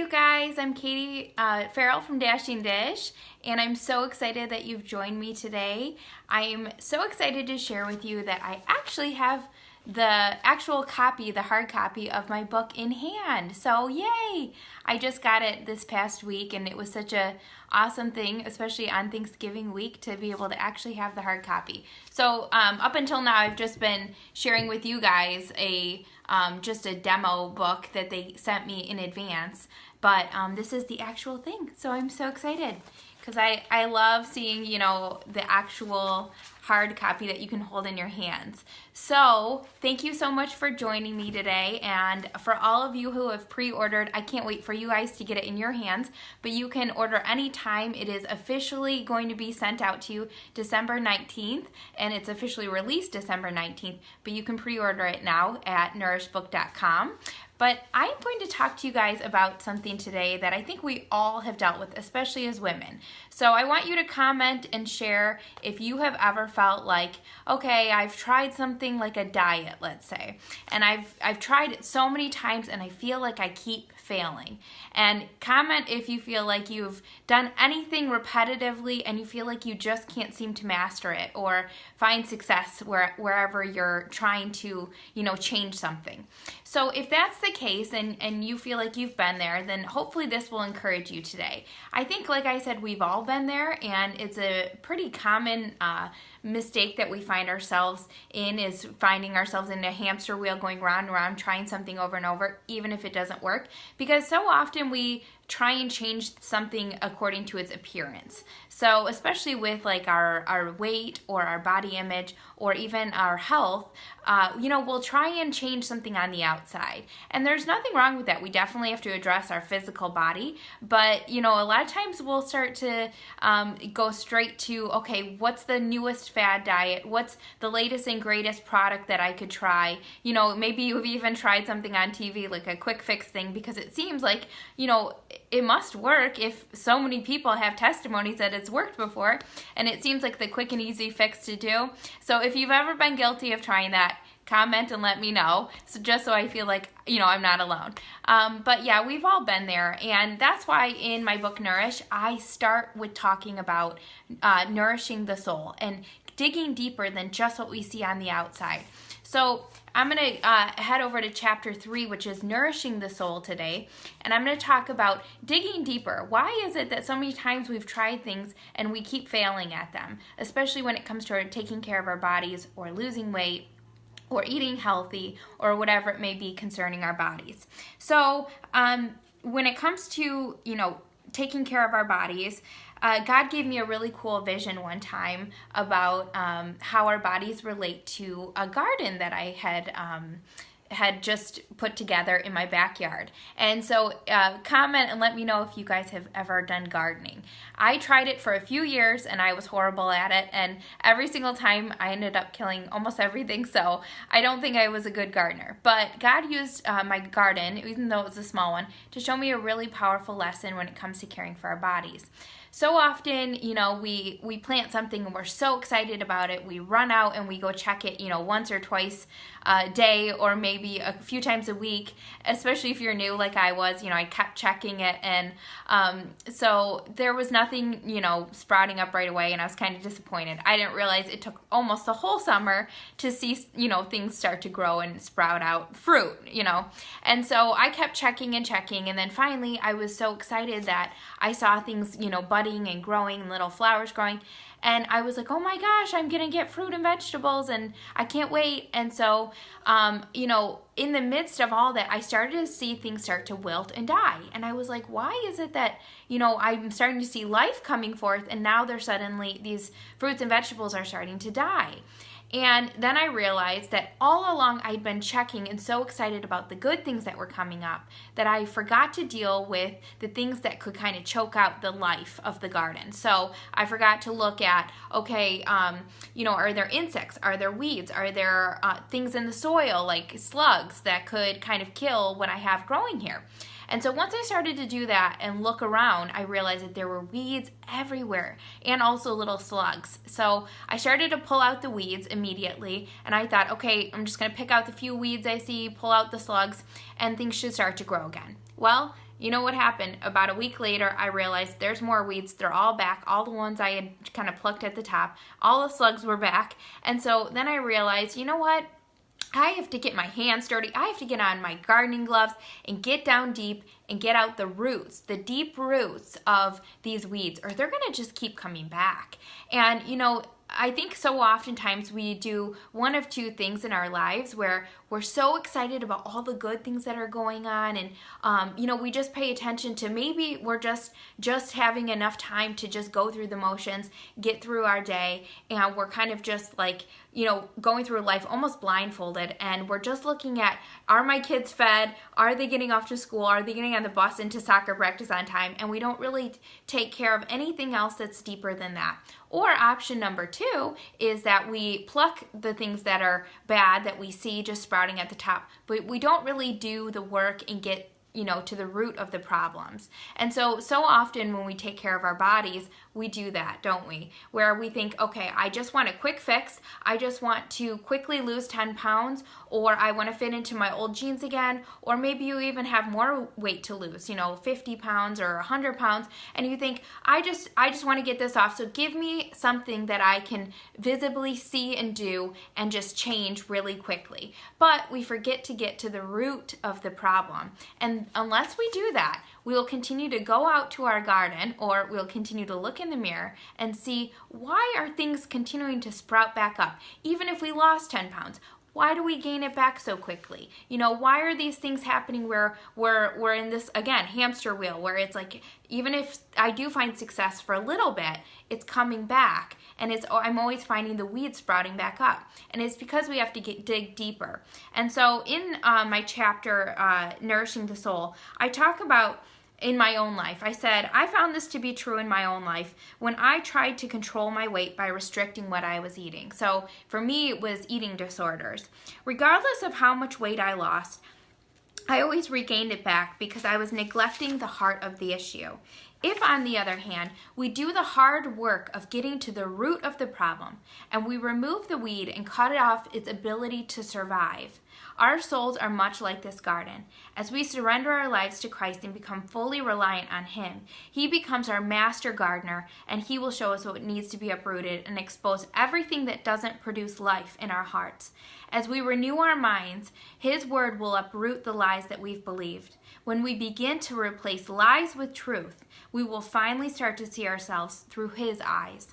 you guys, I'm Katie Farrell from Dashing Dish, and I'm so excited that you've joined me today. I am so excited to share with you that I actually have the actual copy, the hard copy of my book in hand. So yay! I just got it this past week, and it was such a awesome thing, especially on Thanksgiving week, to be able to actually have the hard copy. So up until now, I've just been sharing with you guys just a demo book that they sent me in advance, but this is the actual thing. So I'm so excited because I love seeing, the actual hard copy that you can hold in your hands. So thank you so much for joining me today, and for all of you who have pre-ordered, I can't wait for you guys to get it in your hands, but you can order anytime. It is officially going to be sent out to you December 19th, and it's officially released December 19th, but you can pre-order it now at nourishbook.com. But I'm going to talk to you guys about something today that I think we all have dealt with, especially as women. So I want you to comment and share if you have ever felt like, okay, I've tried something like a diet, let's say, and I've tried it so many times and I feel like I keep failing. And comment if you feel like you've done anything repetitively and you feel like you just can't seem to master it or find success wherever you're trying to, change something. So if that's the case and you feel like you've been there, then hopefully this will encourage you today. I think, like I said, we've all been there, and it's a pretty common mistake that we find ourselves in, is finding ourselves in a hamster wheel going round and round, trying something over and over, even if it doesn't work, because so often we try and change something according to its appearance. So especially with like our weight or our body image or even our health, we'll try and change something on the outside. And there's nothing wrong with that. We definitely have to address our physical body, but a lot of times we'll start to go straight to, okay, what's the newest fad diet? What's the latest and greatest product that I could try? Maybe you've even tried something on TV, like a quick fix thing, because it seems like, it must work if so many people have testimonies that it's worked before, and it seems like the quick and easy fix to do. So if you've ever been guilty of trying that, comment and let me know, just so I feel like, I'm not alone. But yeah, we've all been there, and that's why in my book, Nourish, I start with talking about nourishing the soul and digging deeper than just what we see on the outside. So I'm going to head over to chapter 3, which is Nourishing the Soul today, and I'm going to talk about digging deeper. Why is it that so many times we've tried things and we keep failing at them, especially when it comes to taking care of our bodies or losing weight or eating healthy or whatever it may be concerning our bodies. So when it comes to, taking care of our bodies, God gave me a really cool vision one time about how our bodies relate to a garden that I had just put together in my backyard. And so comment and let me know if you guys have ever done gardening. I tried it for a few years and I was horrible at it, and every single time I ended up killing almost everything, so I don't think I was a good gardener. But God used my garden, even though it was a small one, to show me a really powerful lesson when it comes to caring for our bodies. So often, we plant something and we're so excited about it, we run out and we go check it, once or twice a day, or maybe a few times a week, especially if you're new like I was. I kept checking it, and so there was nothing, sprouting up right away, and I was kind of disappointed. I didn't realize it took almost the whole summer to see, things start to grow and sprout out fruit, and so I kept checking, and then finally I was so excited that I saw things, budding and growing and little flowers growing. And I was like, oh my gosh, I'm going to get fruit and vegetables, and I can't wait. And so, in the midst of all that, I started to see things start to wilt and die. And I was like, why is it that, I'm starting to see life coming forth, and now these fruits and vegetables are starting to die? And then I realized that all along I'd been checking and so excited about the good things that were coming up that I forgot to deal with the things that could kind of choke out the life of the garden. So I forgot to look at, okay, are there insects? Are there weeds? Are there things in the soil like slugs that could kind of kill what I have growing here? And so once I started to do that and look around, I realized that there were weeds everywhere and also little slugs. So I started to pull out the weeds immediately, and I thought, okay, I'm just going to pick out the few weeds I see, pull out the slugs, and things should start to grow again. Well, you know what happened? About a week later, I realized there's more weeds. They're all back. All the ones I had kind of plucked at the top, all the slugs were back. And so then I realized, you know what? I have to get my hands dirty. I have to get on my gardening gloves and get down deep and get out the roots, the deep roots of these weeds, or they're going to just keep coming back. And, you know, I think so oftentimes we do one of two things in our lives where we're so excited about all the good things that are going on, and you know, we just pay attention to, maybe we're just having enough time to just go through the motions, get through our day, and we're kind of just like, you know, going through life almost blindfolded, and we're just looking at, are my kids fed? Are they getting off to school? Are they getting on the bus into soccer practice on time? And we don't really take care of anything else that's deeper than that. Or option number two is that we pluck the things that are bad that we see just sprouting at the top, but we don't really do the work and get, you know, to the root of the problems. And so often when we take care of our bodies, we do that, don't we? Where we think, okay, I just want a quick fix. I just want to quickly lose 10 pounds, or I want to fit into my old jeans again, or maybe you even have more weight to lose, you know, 50 pounds or 100 pounds, and you think, I just want to get this off, so give me something that I can visibly see and do and just change really quickly. But we forget to get to the root of the problem. And unless we do that, we will continue to go out to our garden, or we'll continue to look in the mirror and see, why are things continuing to sprout back up? Even if we lost 10 pounds, why do we gain it back so quickly? You know, why are these things happening where we're in this, again, hamster wheel, where it's like, even if I do find success for a little bit, it's coming back, and I'm always finding the weeds sprouting back up. And it's because we have to dig deeper. And so in my chapter, Nourishing the Soul, I talk about, in my own life, I said, I found this to be true in my own life when I tried to control my weight by restricting what I was eating. So for me, it was eating disorders. Regardless of how much weight I lost, I always regained it back because I was neglecting the heart of the issue. If, on the other hand, we do the hard work of getting to the root of the problem, and we remove the weed and cut it off its ability to survive, our souls are much like this garden. As we surrender our lives to Christ and become fully reliant on Him, He becomes our master gardener, and He will show us what needs to be uprooted and expose everything that doesn't produce life in our hearts. As we renew our minds, His word will uproot the lies that we've believed. When we begin to replace lies with truth, we will finally start to see ourselves through His eyes.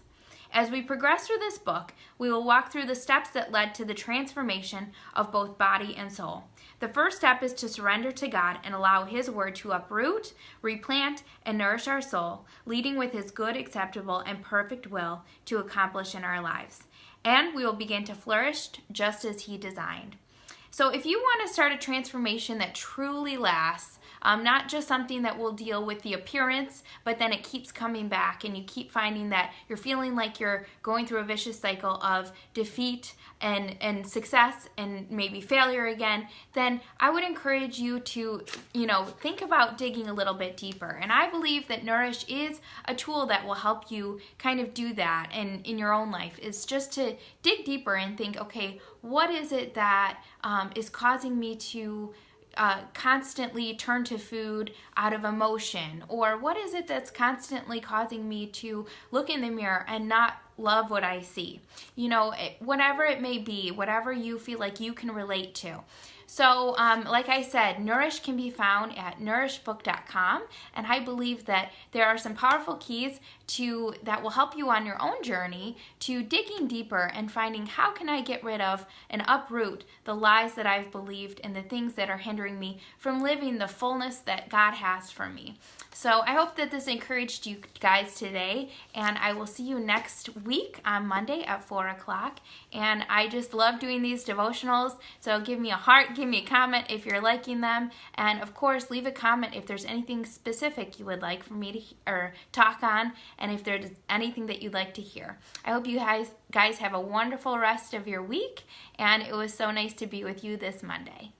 As we progress through this book, we will walk through the steps that led to the transformation of both body and soul. The first step is to surrender to God and allow His word to uproot, replant, and nourish our soul, leading with His good, acceptable, and perfect will to accomplish in our lives. And we will begin to flourish just as He designed. So if you want to start a transformation that truly lasts, not just something that will deal with the appearance, but then it keeps coming back and you keep finding that you're feeling like you're going through a vicious cycle of defeat and success and maybe failure again, then I would encourage you to, think about digging a little bit deeper. And I believe that Nourish is a tool that will help you kind of do that in your own life. It's just to dig deeper and think, okay, what is it that is causing me to constantly turn to food out of emotion? Or what is it that's constantly causing me to look in the mirror and not love what I see? Whatever it may be, whatever you feel like you can relate to. So, like I said, Nourish can be found at nourishbook.com, and I believe that there are some powerful keys that will help you on your own journey to digging deeper and finding, how can I get rid of and uproot the lies that I've believed and the things that are hindering me from living the fullness that God has for me. So I hope that this encouraged you guys today, and I will see you next week on Monday at 4 o'clock. And I just love doing these devotionals, so give me a heart, give me a comment if you're liking them, and of course leave a comment if there's anything specific you would like for me to talk on, and if there's anything that you'd like to hear. I hope you guys have a wonderful rest of your week, and it was so nice to be with you this Monday.